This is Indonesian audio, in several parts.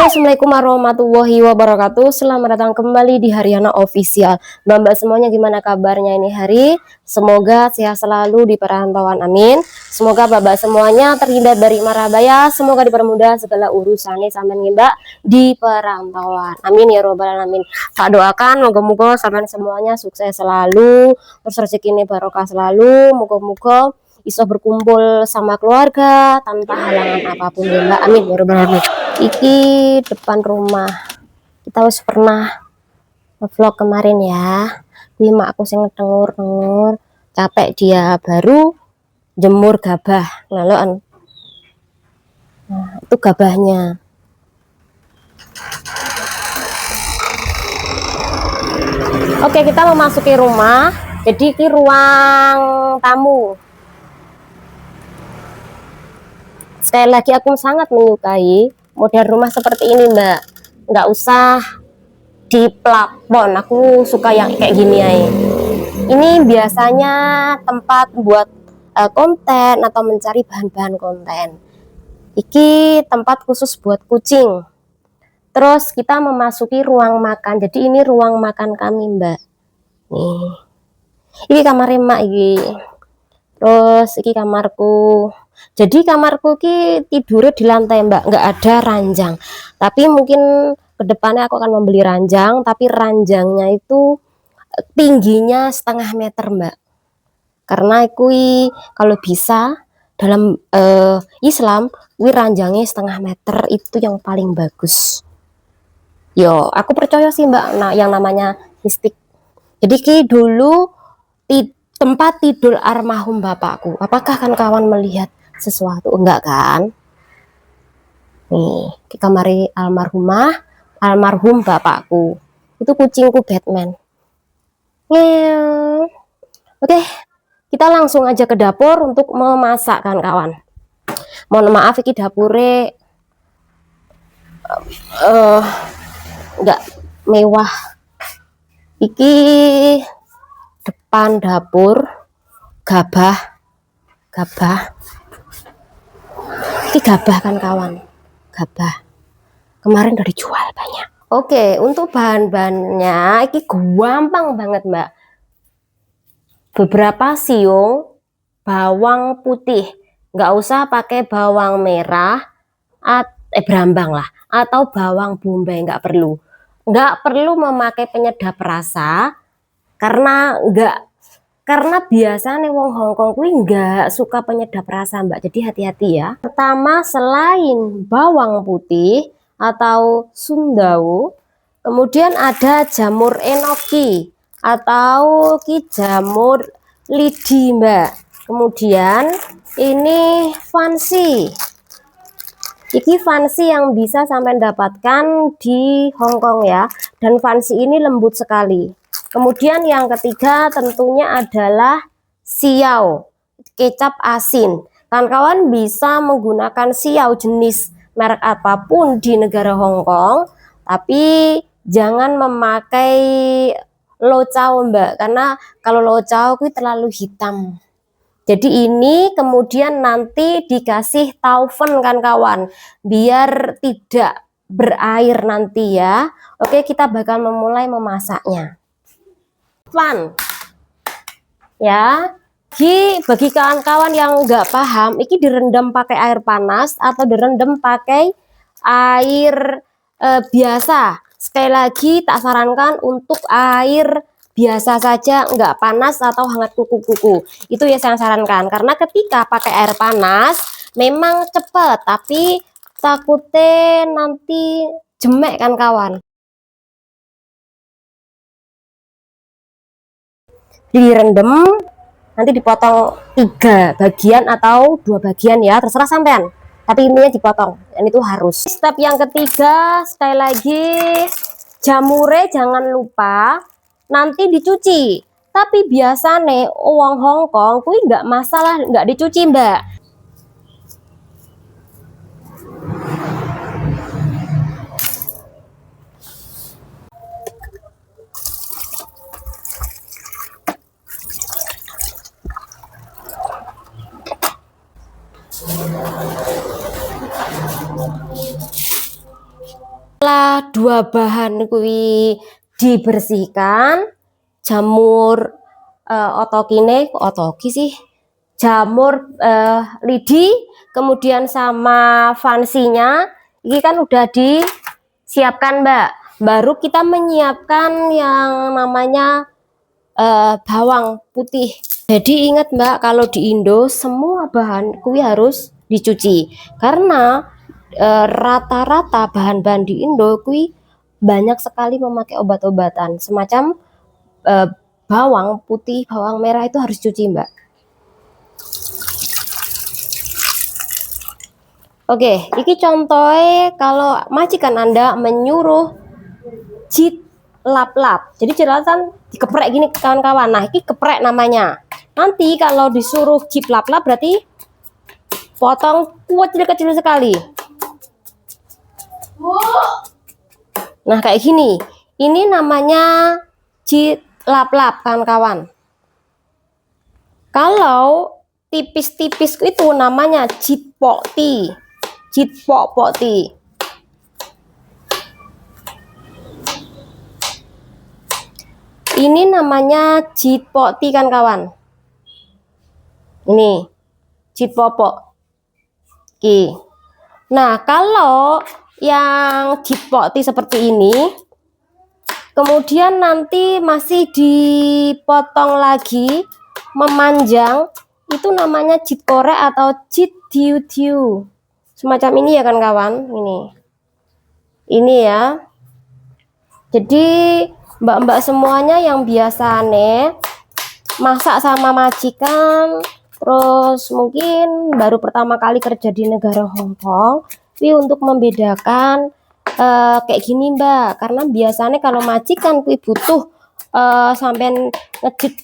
Halo, assalamualaikum warahmatullahi wabarakatuh. Selamat datang kembali di Haryana Official. Mbak-mbak semuanya, gimana kabarnya ini hari? Semoga sehat selalu di perantauan, amin. Semoga mbak-mbak semuanya terhindar dari mara bahaya. Semoga dipermudah segala urusannya sampai mbak di perantauan, amin ya robbal alamin. Tak doakan moga-moga sampai semuanya sukses selalu, terus rezeki ini barokah selalu. Moga-moga bisa berkumpul sama keluarga tanpa halangan apapun ya mbak, amin ya robbal alamin. Iki depan rumah kita wis pernah vlog kemarin ya. Kuwi mak aku sing ngedengur capek dia baru jemur gabah ngelokan. Nah, itu gabahnya. Oke, kita memasuki rumah. Jadi ini ruang tamu. Sekali lagi aku sangat menyukai model rumah seperti ini mbak, nggak usah di plafon, aku suka yang kayak gini aja. Ini biasanya tempat buat konten atau mencari bahan-bahan konten. Iki tempat khusus buat kucing. Terus kita memasuki ruang makan, jadi ini ruang makan kami mbak. Nih, ini kamar emak ini. Terus ini kamarku. Jadi kamarku ki tidurnya di lantai mbak, nggak ada ranjang. Tapi mungkin kedepannya aku akan membeli ranjang, tapi ranjangnya itu tingginya 1,5 meter mbak. Karena aku kalau bisa dalam Islam, ranjangnya 1,5 meter itu yang paling bagus. Yo, aku percaya sih mbak, nah yang namanya mistik. Jadi ki dulu tempat tidur almarhum bapakku. Apakah kan kawan melihat sesuatu? Enggak kan? Nih, kita mari almarhum bapakku. Itu kucingku Batman. Oke, kita langsung aja ke dapur untuk memasak kan kawan. Mohon maaf ini dapurnya enggak mewah. Iki depan dapur gabah ini gabah kan kawan, gabah kemarin udah dijual banyak. Oke, untuk bahan-bahannya ini gampang banget mbak. Beberapa siung bawang putih, nggak usah pakai bawang merah berambang lah, atau bawang bombay, nggak perlu memakai penyedap rasa karena biasanya wong Hongkong kuwi nggak suka penyedap rasa mbak, jadi hati-hati ya. Pertama, selain bawang putih atau sundau, kemudian ada jamur enoki atau jamur lidi mbak. Kemudian ini fancy. Iki fancy yang bisa sampai dapatkan di Hongkong ya, dan fancy ini lembut sekali. Kemudian yang ketiga tentunya adalah siau, kecap asin. Kawan-kawan bisa menggunakan siau jenis merek apapun di negara Hongkong, tapi jangan memakai locao mbak, karena kalau locao itu terlalu hitam. Jadi ini kemudian nanti dikasih taufen kan kawan, biar tidak berair nanti ya. Oke, kita bakal memulai memasaknya. Ya, bagi kawan-kawan yang nggak paham, ini direndam pakai air panas atau direndam pakai air biasa. Sekali lagi tak sarankan untuk air biasa saja, nggak panas atau hangat kuku-kuku. Itu ya saya sarankan, karena ketika pakai air panas memang cepat, tapi takutnya nanti jemek kan kawan. Direndam, nanti dipotong 3 bagian atau 2 bagian ya, terserah sampean, tapi ininya dipotong dan itu harus. Step yang ketiga, sekali lagi jamure jangan lupa nanti dicuci, tapi biasanya uang Hongkong kuwi nggak masalah nggak dicuci mbak. dua bahan kuwi dibersihkan, jamur otoki sih, jamur lidi, kemudian sama fansinya ini kan udah disiapkan Mbak. Baru kita menyiapkan yang namanya bawang putih. Jadi ingat Mbak, kalau di Indo semua bahan kuwi harus dicuci karena rata-rata bahan-bahan di Indo kuwi banyak sekali memakai obat-obatan semacam bawang putih, bawang merah itu harus cuci Mbak. Oke, ini contohnya kalau majikan Anda menyuruh jit lap-lap. Jadi jelasan dikeprek gini kawan-kawan. Nah, ini keprek namanya. Nanti kalau disuruh jit lap-lap berarti potong kecil-kecil sekali. Nah, kayak gini. Ini namanya jit lap-lap kawan-kawan. Kalau tipis-tipis itu namanya jit pokti. Jit pokti. Ini namanya jit pokti kan kawan. Ini jit popok. Oke. Nah, kalau yang jit pokti seperti ini, kemudian nanti masih dipotong lagi, memanjang, itu namanya jit korek atau jit diu-diu. Semacam ini ya kan kawan, ini ya. Jadi mbak-mbak semuanya yang biasa masak sama majikan, terus mungkin baru pertama kali kerja di negara Hong Kong, tapi untuk membedakan kayak gini Mbak, karena biasanya kalau majikan kui butuh sampai ngejit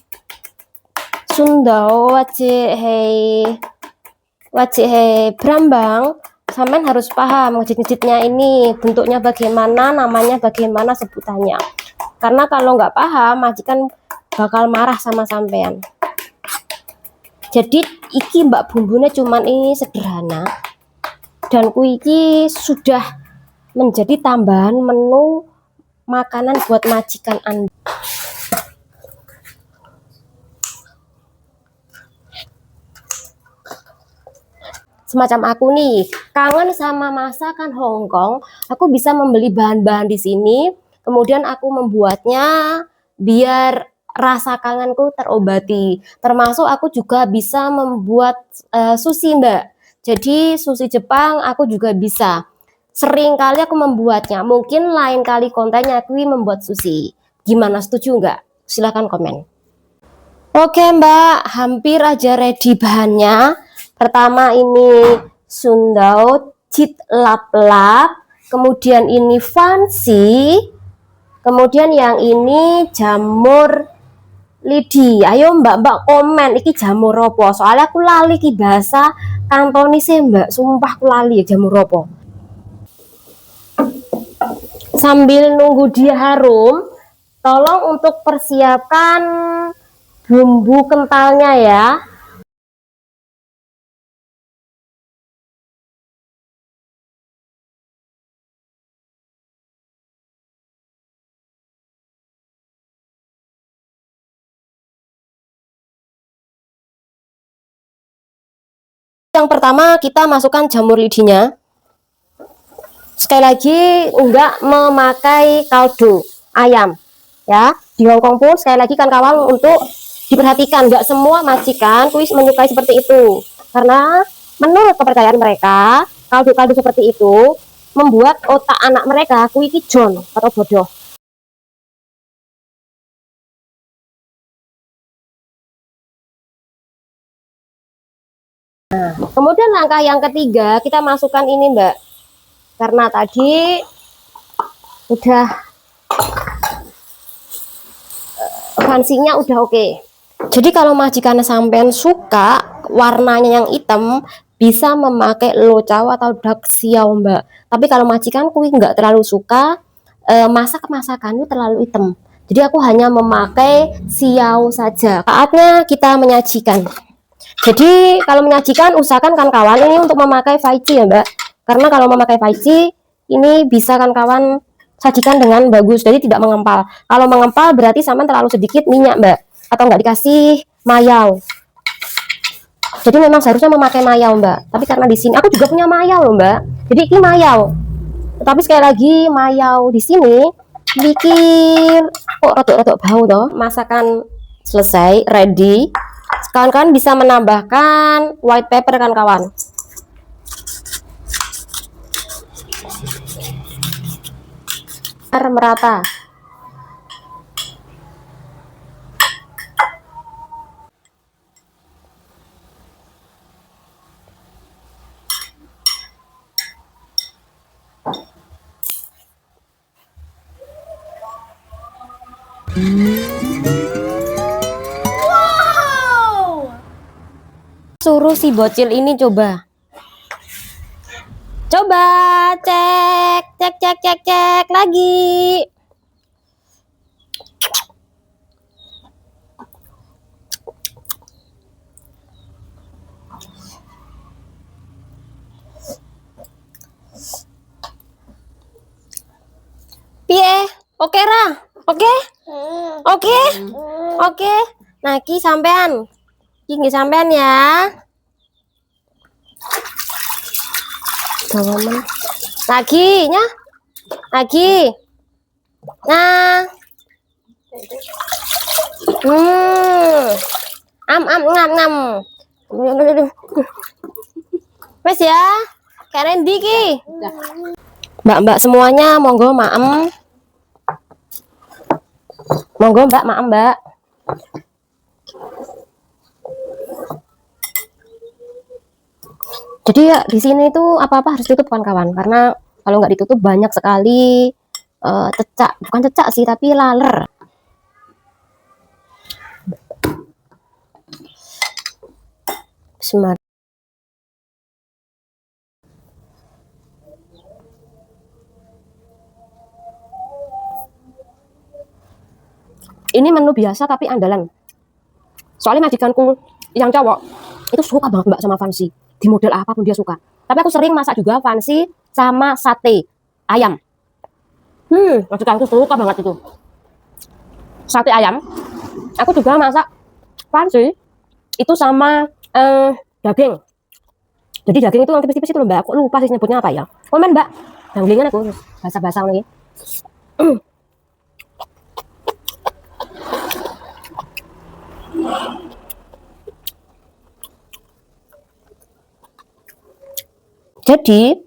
Sundao wajib hei Brambang, sampean harus paham ngejit-ngejitnya ini bentuknya bagaimana, namanya bagaimana, sebutannya. Karena kalau nggak paham, majikan bakal marah sama sampean. Jadi iki Mbak, bumbunya cuman ini sederhana, dan kuiki sudah menjadi tambahan menu makanan buat majikan Anda. Semacam aku nih, kangen sama masakan Hong Kong, aku bisa membeli bahan-bahan di sini, kemudian aku membuatnya biar rasa kangenku terobati. Termasuk aku juga bisa membuat sushi Mbak. Jadi sushi Jepang aku juga bisa. Sering kali aku membuatnya. Mungkin lain kali kontennya aku membuat sushi. Gimana, setuju nggak? Silahkan komen. Oke Mbak, hampir aja ready bahannya. Pertama ini Sundao jit lap-lap, kemudian ini fancy, kemudian yang ini jamur lidi. Ayo mbak-mbak komen iki jamur apa, soalnya aku lali ki bahasa Kantonese Mbak, sumpah aku lali ya jamur apa. Sambil nunggu dia harum, tolong untuk persiapkan bumbu kentalnya ya. Yang pertama kita masukkan jamur lidinya. Sekali lagi enggak memakai kaldu ayam ya. Di Hongkong pun sekali lagi kan kawan, untuk diperhatikan enggak semua majikan kuis menyukai seperti itu, karena menurut kepercayaan mereka kaldu-kaldu seperti itu membuat otak anak mereka kuwi kijon atau bodoh. Nah, kemudian langkah yang ketiga kita masukkan ini Mbak, karena tadi udah fansinya udah oke. Jadi kalau majikan sampean suka warnanya yang hitam, bisa memakai lo chow atau dark xiao Mbak. Tapi kalau majikan kuwi nggak terlalu suka masakannya terlalu hitam, jadi aku hanya memakai xiao saja. Saatnya kita menyajikan. Jadi kalau menyajikan usahakan kan kawan ini untuk memakai Vici ya Mbak, karena kalau memakai Vici ini bisa kan kawan sajikan dengan bagus, jadi tidak mengempal. Kalau mengempal berarti sampean terlalu sedikit minyak mbak, atau nggak dikasih mayau. Jadi memang seharusnya memakai mayau mbak, tapi karena di sini aku juga punya mayau loh mbak, jadi ini mayau. Tapi sekali lagi mayau di sini bikin kok rodok-rodok bau toh. Masakan selesai, ready. Kawan-kawan bisa menambahkan white pepper kan kawan. Merata. Wow. Suruh si bocil ini coba cek lagi. Piye? Oke ra? Oke? Oke. Nah, ki sampean. Ki nggih sampean ya. Gawamen. Lagi nya. Lagi. Nah. Ngam. Wes ya. Karen Diki. Mbak semuanya monggo maem. Monggo mbak, maem mbak. Jadi ya di sini tuh apa-apa harus ditutup kawan-kawan, karena kalau nggak ditutup banyak sekali cecak, bukan cecak sih tapi laler. Bismillah. Ini menu biasa tapi andalan. Soalnya majikanku yang cowok itu suka banget mbak sama fancy. Di model apapun dia suka. Tapi aku sering masak juga fancy sama sate ayam. Majikanku suka banget itu. Sate ayam. Aku juga masak fancy itu sama daging. Jadi daging itu yang tipis-tipis itu loh mbak. Aku lupa sih nyebutnya apa ya. Komen mbak. Danglingan aku basah-basah lagi. Jadi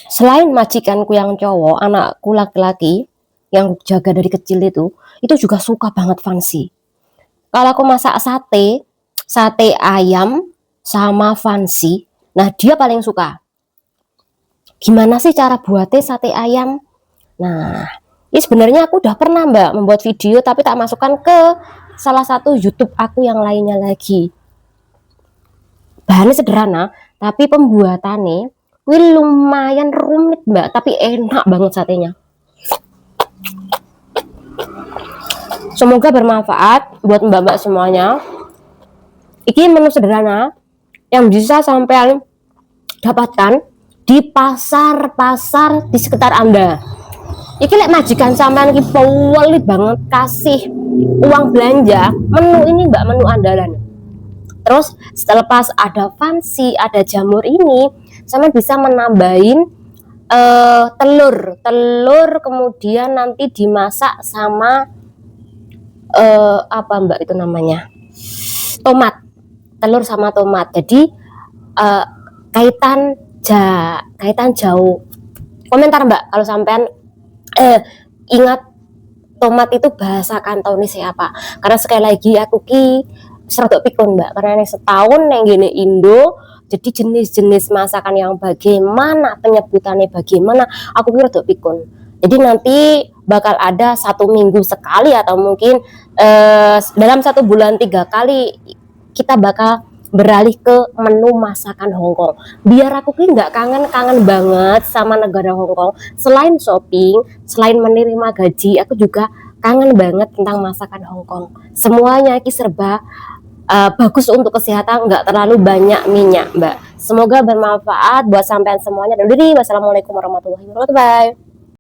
selain majikanku yang cowok, anakku laki-laki yang jaga dari kecil itu juga suka banget fancy. Kalau aku masak sate ayam sama fancy, nah dia paling suka. Gimana sih cara buatnya sate ayam? Nah, ini sebenarnya aku udah pernah mbak membuat video, tapi tak masukkan ke salah satu YouTube aku yang lainnya lagi. Bahannya sederhana, tapi pembuatannya lumayan rumit mbak, tapi enak banget satenya. Semoga bermanfaat buat mbak-mbak semuanya. Ini menu sederhana yang bisa sampai dapatkan di pasar-pasar di sekitar Anda. Iki lek majikan sampean iki pelit banget kasih uang belanja, menu ini mbak, menu andalan. Terus selepas ada fancy, ada jamur ini, sampean bisa menambahin telur kemudian nanti dimasak sama apa mbak itu namanya, tomat, telur sama tomat. Jadi kaitan jauh. Komentar mbak kalau sampean ingat tomat itu bahasa kantonis siapa, karena sekali lagi aku ki serodok pikun mbak, karena ini setahun yang gini Indo, jadi jenis-jenis masakan yang bagaimana, penyebutannya bagaimana, aku kira rodok pikun. Jadi nanti bakal ada 1 minggu sekali atau mungkin dalam 1 bulan 3 kali kita bakal beralih ke menu masakan Hongkong. Biar aku ki nggak kangen banget sama negara Hongkong. Selain shopping, selain menerima gaji, aku juga kangen banget tentang masakan Hongkong. Semuanya ki serba bagus untuk kesehatan, nggak terlalu banyak minyak mbak. Semoga bermanfaat buat sampean semuanya. Dan diri, wassalamualaikum warahmatullahi wabarakatuh. Bye.